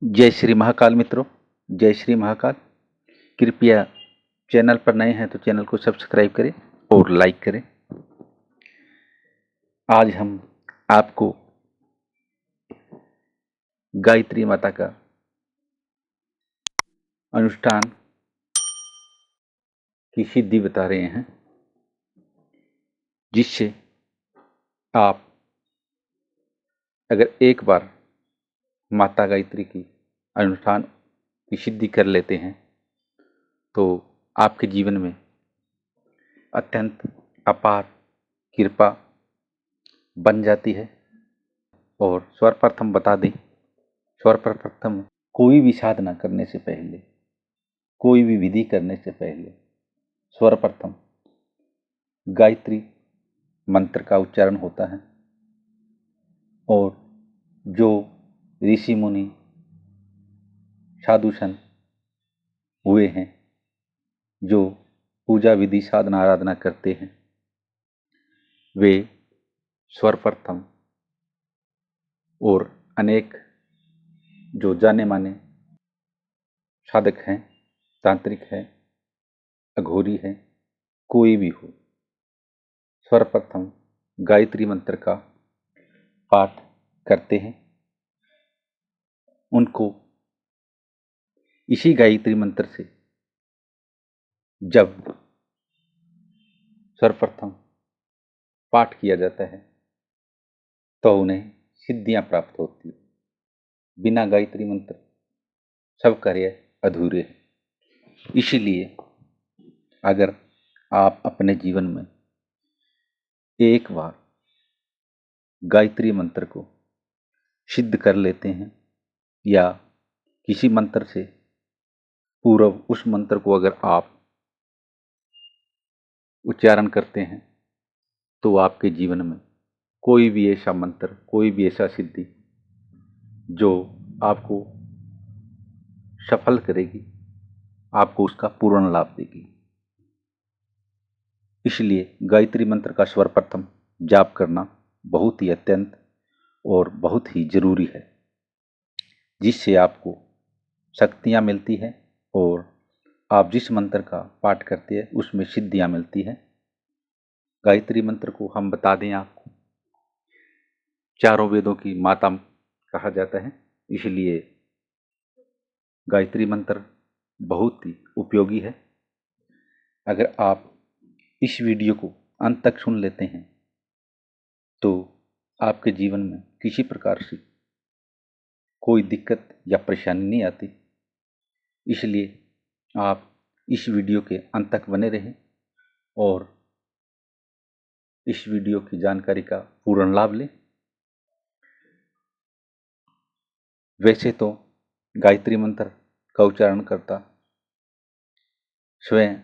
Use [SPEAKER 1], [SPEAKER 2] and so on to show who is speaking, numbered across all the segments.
[SPEAKER 1] जय श्री महाकाल मित्रों, जय श्री महाकाल। कृपया चैनल पर नए हैं तो चैनल को सब्सक्राइब करें और लाइक करें। आज हम आपको गायत्री माता का अनुष्ठान की सिद्धि बता रहे हैं, जिससे आप अगर एक बार माता गायत्री की अनुष्ठान की सिद्धि कर लेते हैं तो आपके जीवन में अत्यंत अपार कृपा बन जाती है। और सर्वप्रथम बता दें, सर्वप्रथम कोई भी साधना करने से पहले, कोई भी विधि करने से पहले सर्वप्रथम गायत्री मंत्र का उच्चारण होता है। और जो ऋषि मुनि साधु संत हुए हैं, जो पूजा विधि साधना आराधना करते हैं, वे सर्वप्रथम और अनेक जो जाने माने साधक हैं, तांत्रिक हैं, अघोरी हैं, कोई भी हो, सर्वप्रथम गायत्री मंत्र का पाठ करते हैं। उनको इसी गायत्री मंत्र से जब सर्वप्रथम पाठ किया जाता है तो उन्हें सिद्धियां प्राप्त होती है। बिना गायत्री मंत्र सब कार्य अधूरे हैं। इसीलिए अगर आप अपने जीवन में एक बार गायत्री मंत्र को सिद्ध कर लेते हैं या किसी मंत्र से पूर्व उस मंत्र को अगर आप उच्चारण करते हैं तो आपके जीवन में कोई भी ऐसा मंत्र, कोई भी ऐसा सिद्धि जो आपको सफल करेगी, आपको उसका पूर्ण लाभ देगी। इसलिए गायत्री मंत्र का सर्वप्रथम जाप करना बहुत ही अत्यंत और बहुत ही जरूरी है, जिससे आपको शक्तियां मिलती हैं और आप जिस मंत्र का पाठ करते हैं उसमें सिद्धियां मिलती हैं। गायत्री मंत्र को हम बता दें, आपको चारों वेदों की माता कहा जाता है, इसलिए गायत्री मंत्र बहुत ही उपयोगी है। अगर आप इस वीडियो को अंत तक सुन लेते हैं तो आपके जीवन में किसी प्रकार से कोई दिक्कत या परेशानी नहीं आती। इसलिए आप इस वीडियो के अंत तक बने रहें और इस वीडियो की जानकारी का पूर्ण लाभ लें। वैसे तो गायत्री मंत्र का उच्चारण करता स्वयं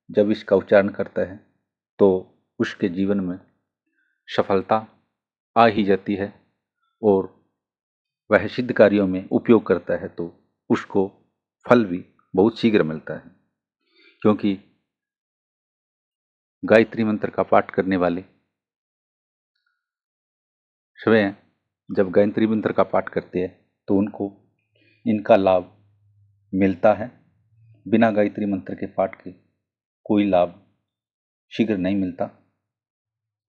[SPEAKER 1] जब इसका उच्चारण करता है तो उसके जीवन में सफलता आ ही जाती है और वह सिद्ध कार्यों में उपयोग करता है तो उसको फल भी बहुत शीघ्र मिलता है। क्योंकि गायत्री मंत्र का पाठ करने वाले स्वयं जब गायत्री मंत्र का पाठ करते हैं तो उनको इनका लाभ मिलता है। बिना गायत्री मंत्र के पाठ के कोई लाभ शीघ्र नहीं मिलता।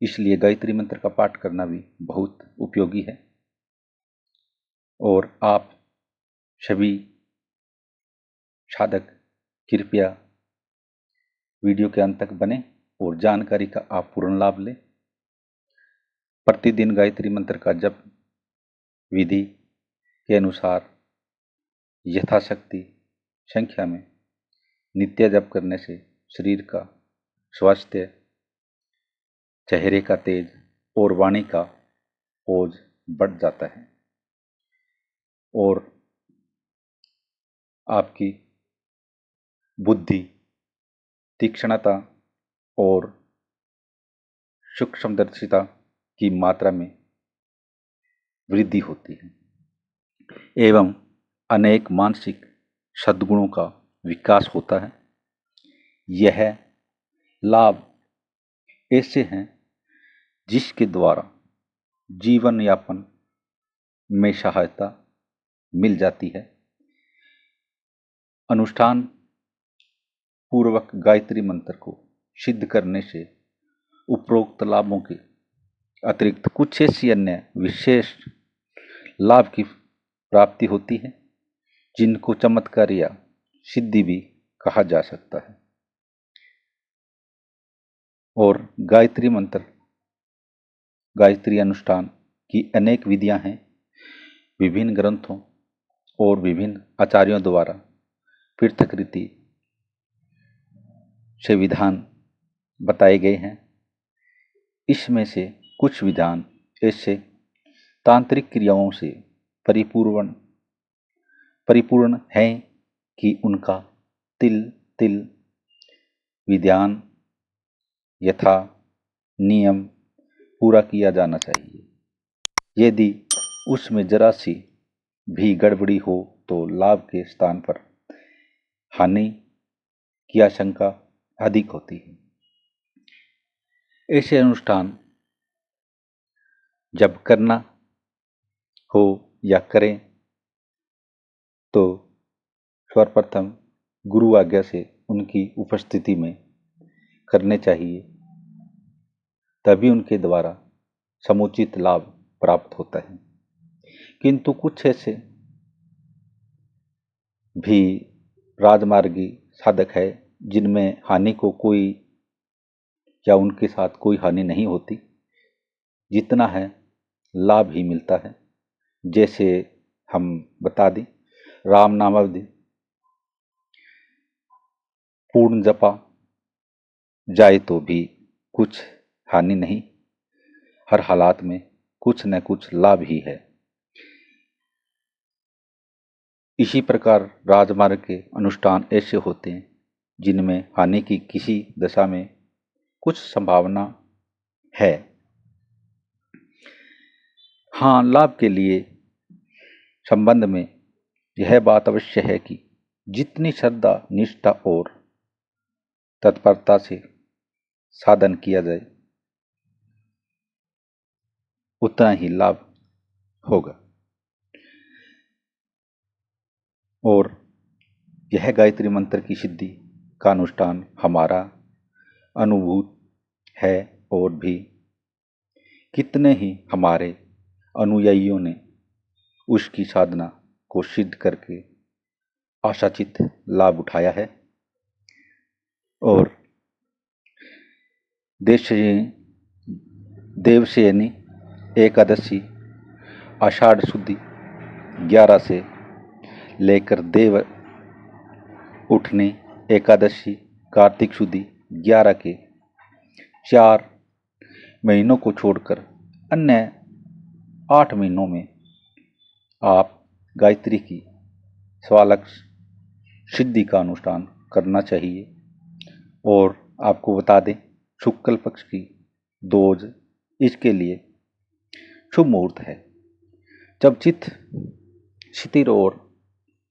[SPEAKER 1] इसलिए गायत्री मंत्र का पाठ करना भी बहुत उपयोगी है। और आप सभी साधक कृपया वीडियो के अंत तक बने और जानकारी का आप पूर्ण लाभ लें। प्रतिदिन गायत्री मंत्र का जप विधि के अनुसार यथाशक्ति संख्या में नित्य जप करने से शरीर का स्वास्थ्य, चेहरे का तेज और वाणी का ओज बढ़ जाता है और आपकी बुद्धि, तीक्ष्णता और सूक्ष्मदर्शिता की मात्रा में वृद्धि होती है एवं अनेक मानसिक सद्गुणों का विकास होता है। यह लाभ ऐसे हैं जिसके द्वारा जीवन यापन में सहायता मिल जाती है अनुष्ठान पूर्वक गायत्री मंत्र को सिद्ध करने से उपरोक्त लाभों के अतिरिक्त कुछ ऐसी अन्य विशेष लाभ की प्राप्ति होती है जिनको चमत्कार या सिद्धि भी कहा जा सकता है। और गायत्री मंत्र, गायत्री अनुष्ठान की अनेक विधियां हैं। विभिन्न ग्रंथों और विभिन्न आचार्यों द्वारा पृथक रीति से विधान बताए गए हैं। इसमें से कुछ विधान ऐसे तांत्रिक क्रियाओं से परिपूर्ण हैं कि उनका तिल तिल विधान यथा नियम पूरा किया जाना चाहिए। यदि उसमें जरा सी भी गड़बड़ी हो तो लाभ के स्थान पर हानि की आशंका अधिक होती है। ऐसे अनुष्ठान जब करना हो या करें तो सर्वप्रथम गुरु आज्ञा से उनकी उपस्थिति में करने चाहिए, तभी उनके द्वारा समुचित लाभ प्राप्त होता है। किंतु कुछ ऐसे भी राजमार्गी साधक है जिनमें हानि को कोई या उनके साथ कोई हानि नहीं होती, जितना है लाभ ही मिलता है। जैसे हम बता दें, राम नामावधि पूर्ण जपा जाए तो भी कुछ हानि नहीं, हर हालात में कुछ न कुछ लाभ ही है। इसी प्रकार राजमार्ग के अनुष्ठान ऐसे होते हैं जिनमें हानि की किसी दशा में कुछ संभावना है। हाँ, लाभ के लिए संबंध में यह बात अवश्य है कि जितनी श्रद्धा, निष्ठा और तत्परता से साधन किया जाए उतना ही लाभ होगा। और यह गायत्री मंत्र की सिद्धि का अनुष्ठान हमारा अनुभूत है और भी कितने ही हमारे अनुयायियों ने उसकी साधना को सिद्ध करके आशाचित लाभ उठाया है। और देवशयनी एकादशी आषाढ़ शुद्धि 11 से लेकर देव उठने एकादशी कार्तिक शुद्धि 11 के 4 महीनों को छोड़कर अन्य 8 महीनों में आप गायत्री की स्वालक्ष सिद्धि का अनुष्ठान करना चाहिए। और आपको बता दें, शुक्ल पक्ष की दोज इसके लिए शुभ मुहूर्त है। जब चित्त स्थिर और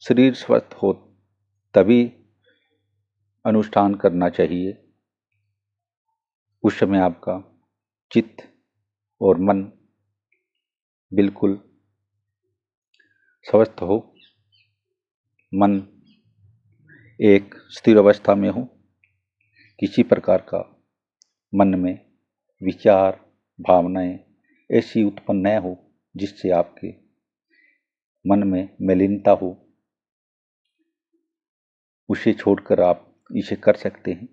[SPEAKER 1] शरीर स्वस्थ हो तभी अनुष्ठान करना चाहिए। उस समय आपका चित्त और मन बिल्कुल स्वस्थ हो, मन एक स्थिर अवस्था में हो, किसी प्रकार का मन में विचार भावनाएं ऐसी उत्पन्न न हो जिससे आपके मन में मलिनता हो। उसे छोड़कर आप इसे कर सकते हैं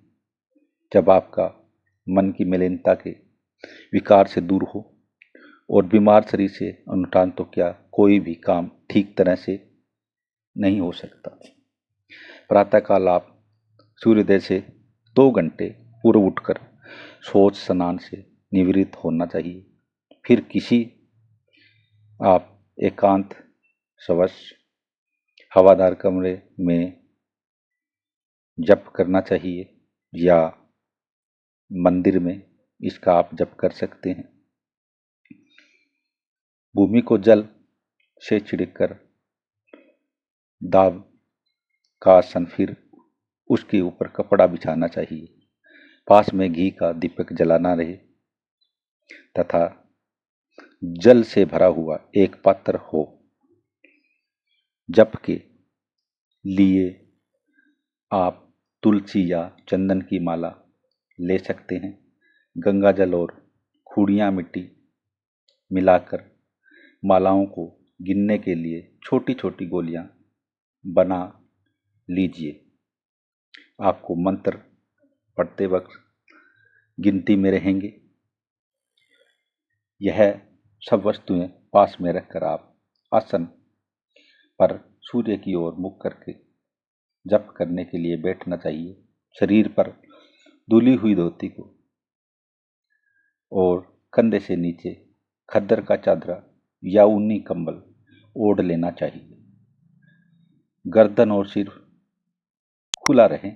[SPEAKER 1] जब आपका मन की मलिनता के विकार से दूर हो। और बीमार शरीर से अनुष्ठान तो क्या, कोई भी काम ठीक तरह से नहीं हो सकता। प्रातःकाल आप सूर्योदय से 2 घंटे पूर्व उठकर शौच स्नान से निवृत्त होना चाहिए। फिर किसी आप एकांत सवश हवादार कमरे में जप करना चाहिए या मंदिर में इसका आप जप कर सकते हैं। भूमि को जल से छिड़ककर दाब का आसन, फिर उसके ऊपर कपड़ा बिछाना चाहिए। पास में घी का दीपक जलाना रहे तथा जल से भरा हुआ एक पात्र हो। जप के लिए आप तुलसी या चंदन की माला ले सकते हैं। गंगा जल और खूड़ियाँ मिट्टी मिलाकर मालाओं को गिनने के लिए छोटी छोटी गोलियां बना लीजिए। आपको मंत्र पढ़ते वक्त गिनती में रहेंगे। यह सब वस्तुएं पास में रखकर आप आसन पर सूर्य की ओर मुख करके जप करने के लिए बैठना चाहिए। शरीर पर धुली हुई धोती को और कंधे से नीचे खद्दर का चादरा या ऊनी कंबल ओढ़ लेना चाहिए। गर्दन और सिर खुला रहे।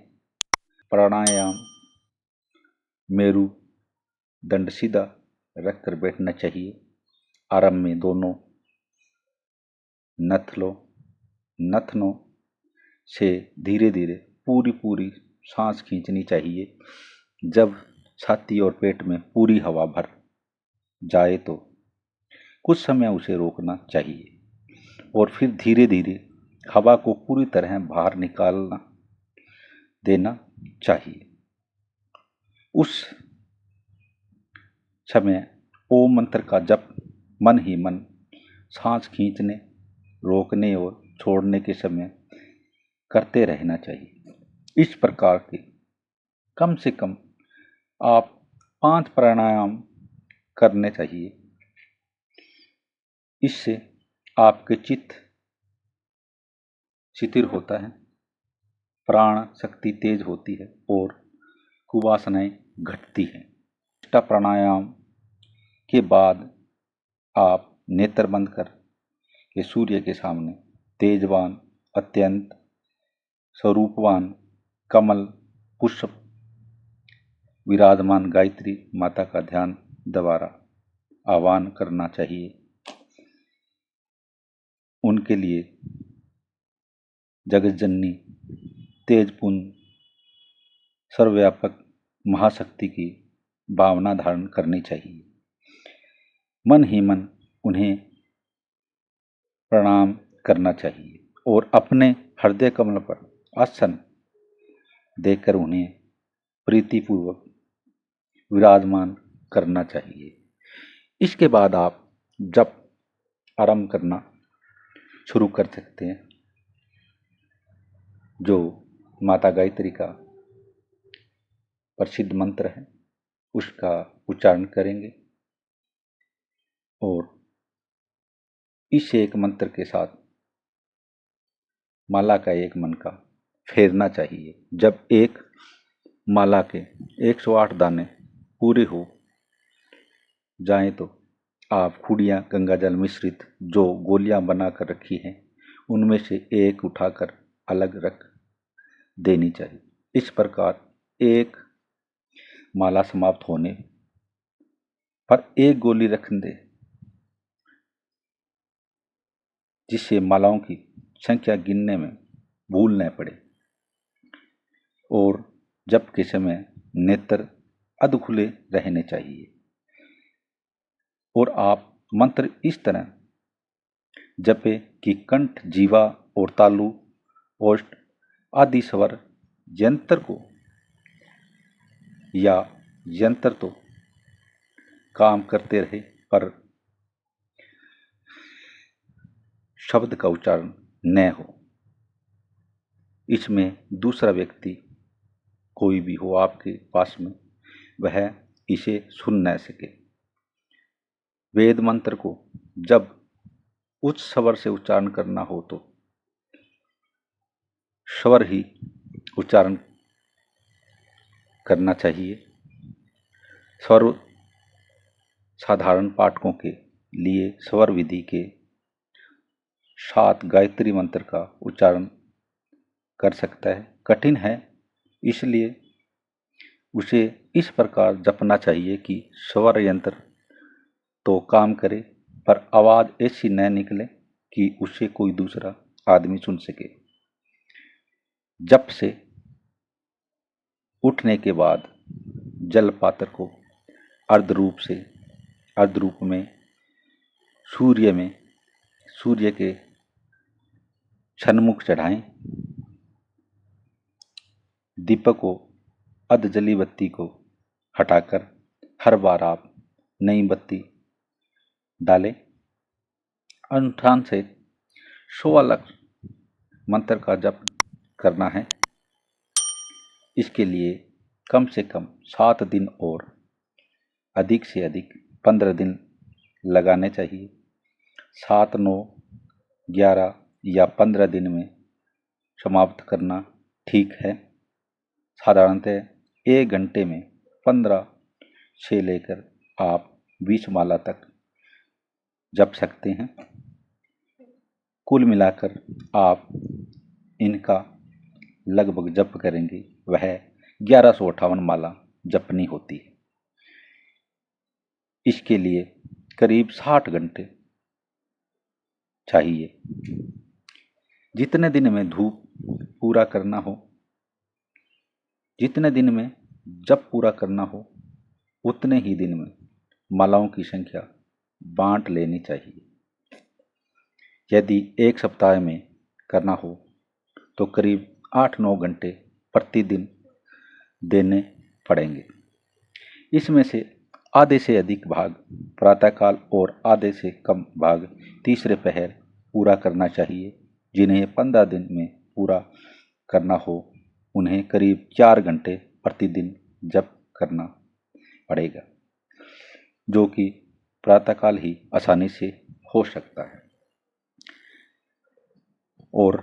[SPEAKER 1] प्राणायाम मेरु दंड सीधा रखकर बैठना चाहिए। आरंभ में दोनों नथनों से धीरे धीरे पूरी सांस खींचनी चाहिए। जब छाती और पेट में पूरी हवा भर जाए तो कुछ समय उसे रोकना चाहिए और फिर धीरे धीरे हवा को पूरी तरह बाहर निकालना देना चाहिए। उस समय ओम मंत्र का जप मन ही मन सांस खींचने, रोकने और छोड़ने के समय करते रहना चाहिए। इस प्रकार के कम से कम आप 5 प्राणायाम करने चाहिए। इससे आपके चित्त शिथिल होता है, प्राण शक्ति तेज होती है और कुवासनाएं घटती हैं। छठा प्राणायाम के बाद आप नेत्र बंद कर के सूर्य के सामने तेजवान, अत्यंत स्वरूपवान कमल पुष्प विराजमान गायत्री माता का ध्यान दोबारा आह्वान करना चाहिए। उनके लिए जगज्जननी तेजपुंज सर्वव्यापक महाशक्ति की भावना धारण करनी चाहिए। मन ही मन उन्हें प्रणाम करना चाहिए और अपने हृदय कमल पर आसन देकर उन्हें प्रीतिपूर्वक विराजमान करना चाहिए। इसके बाद आप जप आरंभ करना शुरू कर सकते हैं। जो माता गायत्री का प्रसिद्ध मंत्र है उसका उच्चारण करेंगे और इस एक मंत्र के साथ माला का एक मन का फेरना चाहिए। जब एक माला के 108 दाने पूरे हो जाएं तो आप खुड़ियाँ गंगा जल मिश्रित जो गोलियां बनाकर रखी हैं उनमें से एक उठाकर अलग रख देनी चाहिए। इस प्रकार एक माला समाप्त होने पर एक गोली रखने दे, जिससे मालाओं की संख्या गिनने में भूल न पड़े। और जप के समय नेत्र अध खुले रहने चाहिए और आप मंत्र इस तरह जपे कि कंठ, जीवा और तालु, ओष्ठ आदि स्वर यंत्र को या यंत्र तो काम करते रहे पर शब्द का उच्चारण न हो। इसमें दूसरा व्यक्ति कोई भी हो आपके पास में वह इसे सुन न सके। वेद मंत्र को जब उच्च स्वर से उच्चारण करना हो तो स्वर ही उच्चारण करना चाहिए। स्वर साधारण पाठकों के लिए स्वर विधि के साथ गायत्री मंत्र का उच्चारण कर सकता है। कठिन है इसलिए उसे इस प्रकार जपना चाहिए कि स्वर यंत्र तो काम करे पर आवाज ऐसी न निकले कि उसे कोई दूसरा आदमी सुन सके। जप से उठने के बाद जल पात्र को अर्ध रूप में सूर्य के सन्मुख चढ़ाएं दीपकों अध जली बत्ती को हटाकर हर बार आप नई बत्ती डालें। अनुष्ठान से 1.25 लाख मंत्र का जप करना है। इसके लिए कम से कम 7 दिन और अधिक से अधिक 15 दिन लगाने चाहिए। 7, 9, 11 या 15 दिन में समाप्त करना ठीक है। साधारणतः 1 घंटे में 15 से लेकर आप 20 माला तक जप सकते हैं। कुल मिलाकर आप इनका लगभग जप करेंगे वह 1158 माला जपनी होती है। इसके लिए करीब 60 घंटे चाहिए। जितने दिन में धूप पूरा करना हो, जितने दिन में जप पूरा करना हो, उतने ही दिन में मालाओं की संख्या बांट लेनी चाहिए। यदि 1 सप्ताह में करना हो तो करीब 8-9 घंटे प्रतिदिन देने पड़ेंगे। इसमें से आधे से अधिक भाग प्रातःकाल और आधे से कम भाग तीसरे पहर पूरा करना चाहिए। जिन्हें 15 दिन में पूरा करना हो उन्हें करीब 4 घंटे प्रतिदिन जप करना पड़ेगा, जो कि प्रातःकाल ही आसानी से हो सकता है। और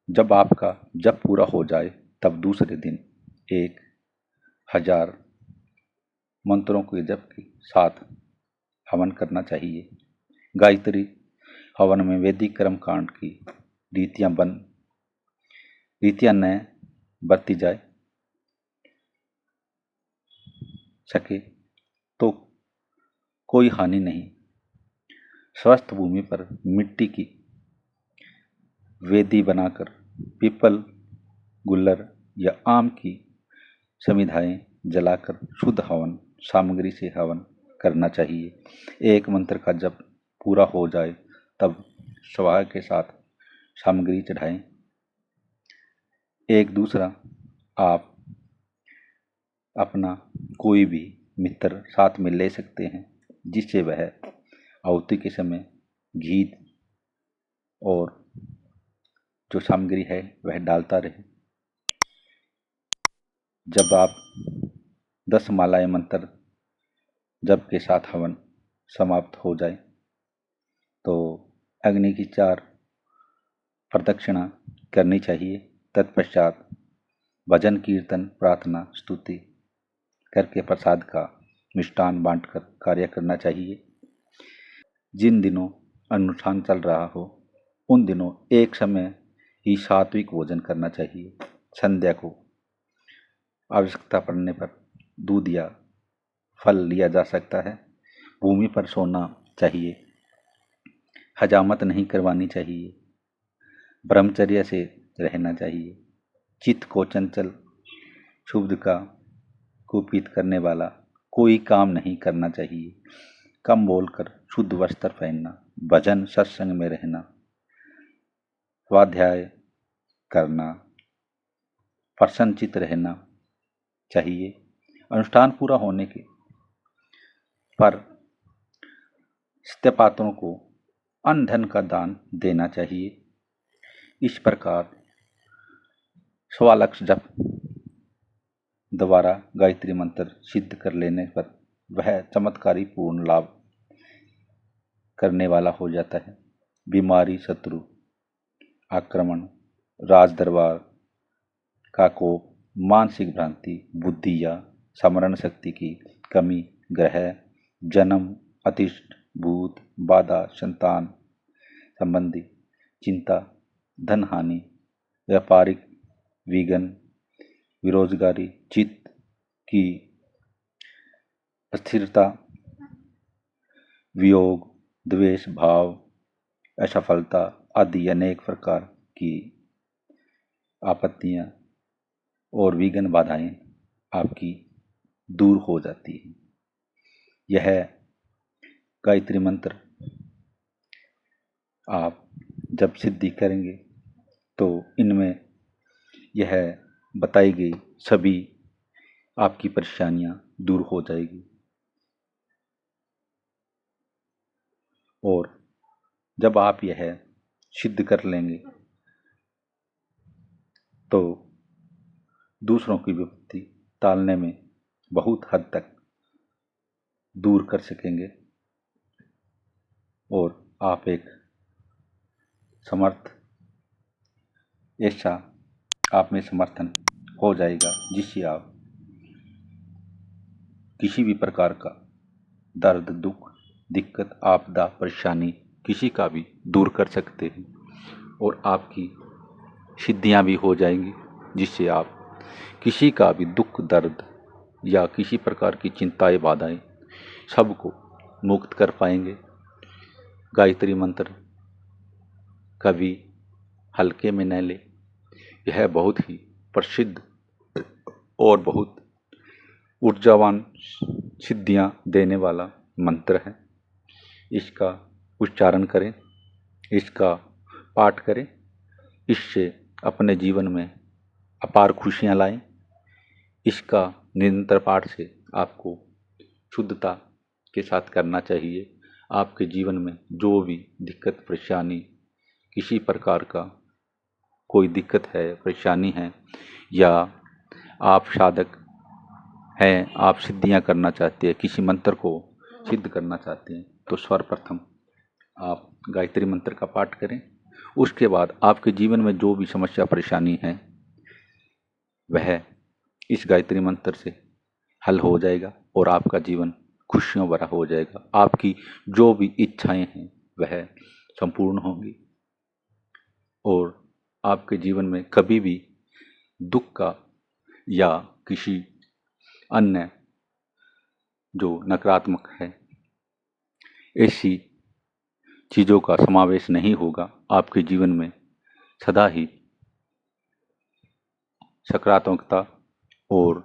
[SPEAKER 1] जब आपका जप पूरा हो जाए तब दूसरे दिन 1000 मंत्रों के जप के साथ हवन करना चाहिए। गायत्री हवन में वैदिक कर्मकांड की रीतियां न बरती जाए सके तो कोई हानि नहीं। स्वस्थ भूमि पर मिट्टी की वेदी बनाकर पीपल, गुल्लर या आम की समिधाएं जलाकर शुद्ध हवन सामग्री से हवन करना चाहिए। एक मंत्र का जप पूरा हो जाए तब स्वाहा के साथ सामग्री चढ़ाएं। एक दूसरा आप अपना कोई भी मित्र साथ में ले सकते हैं, जिससे वह आहुति के समय घी और जो सामग्री है वह डालता रहे। जब आप 10 मालाएं मंत्र जप के साथ हवन समाप्त हो जाए तो अग्नि की 4 प्रदक्षिणा करनी चाहिए। तत्पश्चात भजन, कीर्तन, प्रार्थना, स्तुति करके प्रसाद का मिष्टान बांटकर कार्य करना चाहिए। जिन दिनों अनुष्ठान चल रहा हो उन दिनों एक समय ही सात्विक भोजन करना चाहिए। संध्या को आवश्यकता पड़ने पर दूध या फल लिया जा सकता है। भूमि पर सोना चाहिए। हजामत नहीं करवानी चाहिए। ब्रह्मचर्य से रहना चाहिए। चित्त को चंचल, क्षुब्ध का कुपित करने वाला कोई काम नहीं करना चाहिए। कम बोलकर शुद्ध वस्त्र पहनना, भजन सत्संग में रहना, स्वाध्याय करना, प्रसन्नचित्त रहना चाहिए। अनुष्ठान पूरा होने के पर सत्यपात्रों को अन्न धन का दान देना चाहिए। इस प्रकार 1.25 लाख जप द्वारा गायत्री मंत्र सिद्ध कर लेने पर वह चमत्कारी पूर्ण लाभ करने वाला हो जाता है। बीमारी, शत्रु आक्रमण, राज दरबार का कोप, मानसिक भ्रांति, बुद्धि या स्मरण शक्ति की कमी, ग्रह, जन्म, अतिष्ठ, भूत, बाधा, संतान संबंधी चिंता, धन हानि, व्यापारिक विघ्न, बेरोजगारी, चित्त की अस्थिरता, वियोग, द्वेष भाव, असफलता आदि अनेक प्रकार की आपत्तियां और विघ्न बाधाएं आपकी दूर हो जाती हैं। यह गायत्री मंत्र आप जब सिद्धि करेंगे तो इनमें यह बताई गई सभी आपकी परेशानियां दूर हो जाएगी। और जब आप यह सिद्ध कर लेंगे तो दूसरों की विपत्ति टालने में बहुत हद तक दूर कर सकेंगे और आप एक समर्थ ऐसा आप में समर्थन हो जाएगा जिससे आप किसी भी प्रकार का दर्द, दुख, दिक्कत, आपदा, परेशानी किसी का भी दूर कर सकते हैं और आपकी सिद्धियां भी हो जाएंगी जिससे आप किसी का भी दुख, दर्द या किसी प्रकार की चिंताएं, बाधाएं सबको मुक्त कर पाएंगे। गायत्री मंत्र कभी हल्के में न ले, यह बहुत ही प्रसिद्ध और बहुत ऊर्जावान सिद्धियां देने वाला मंत्र है। इसका उच्चारण करें, इसका पाठ करें, इससे अपने जीवन में अपार खुशियां लाएं। इसका निरंतर पाठ से आपको शुद्धता के साथ करना चाहिए। आपके जीवन में जो भी दिक्कत, परेशानी, किसी प्रकार का कोई दिक्कत है, परेशानी है या आप साधक हैं, आप सिद्धियां करना चाहते हैं, किसी मंत्र को सिद्ध करना चाहते हैं, तो सर्वप्रथम आप गायत्री मंत्र का पाठ करें। उसके बाद आपके जीवन में जो भी समस्या, परेशानी है वह इस गायत्री मंत्र से हल हो जाएगा और आपका जीवन खुशियों भरा हो जाएगा। आपकी जो भी इच्छाएं हैं वह संपूर्ण होंगी और आपके जीवन में कभी भी दुख का या किसी अन्य जो नकारात्मक है ऐसी चीज़ों का समावेश नहीं होगा। आपके जीवन में सदा ही सकारात्मकता और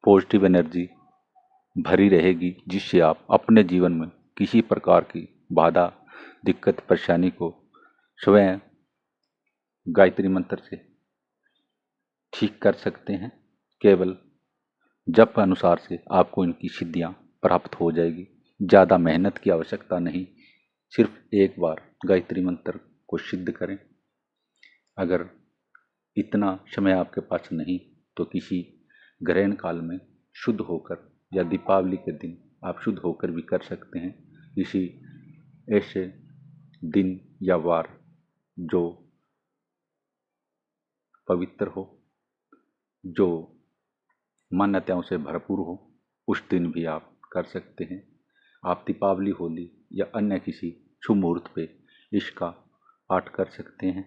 [SPEAKER 1] पॉजिटिव एनर्जी भरी रहेगी जिससे आप अपने जीवन में किसी प्रकार की बाधा, दिक्कत, परेशानी को स्वयं गायत्री मंत्र से ठीक कर सकते हैं। केवल जप अनुसार से आपको इनकी सिद्धियां प्राप्त हो जाएगी। ज़्यादा मेहनत की आवश्यकता नहीं, सिर्फ एक बार गायत्री मंत्र को सिद्ध करें। अगर इतना समय आपके पास नहीं तो किसी ग्रहण काल में शुद्ध होकर या दीपावली के दिन आप शुद्ध होकर भी कर सकते हैं। किसी ऐसे दिन या वार जो पवित्र हो, जो मान्यताओं से भरपूर हो, उस दिन भी आप कर सकते हैं। आप दीपावली, होली या अन्य किसी शुभ मुहूर्त पे इसका पाठ कर सकते हैं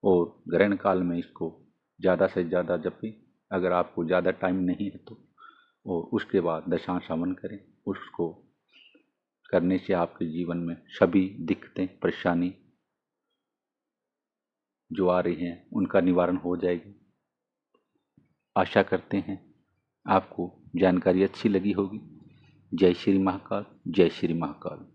[SPEAKER 1] और ग्रहण काल में इसको ज़्यादा से ज़्यादा जपें। अगर आपको ज़्यादा टाइम नहीं है तो और उसके बाद दशांश हवन करें। उसको करने से आपके जीवन में सभी दिक्कतें, परेशानी जो आ रही हैं उनका निवारण हो जाएगी। आशा करते हैं आपको जानकारी अच्छी लगी होगी। जय श्री महाकाल, जय श्री महाकाल।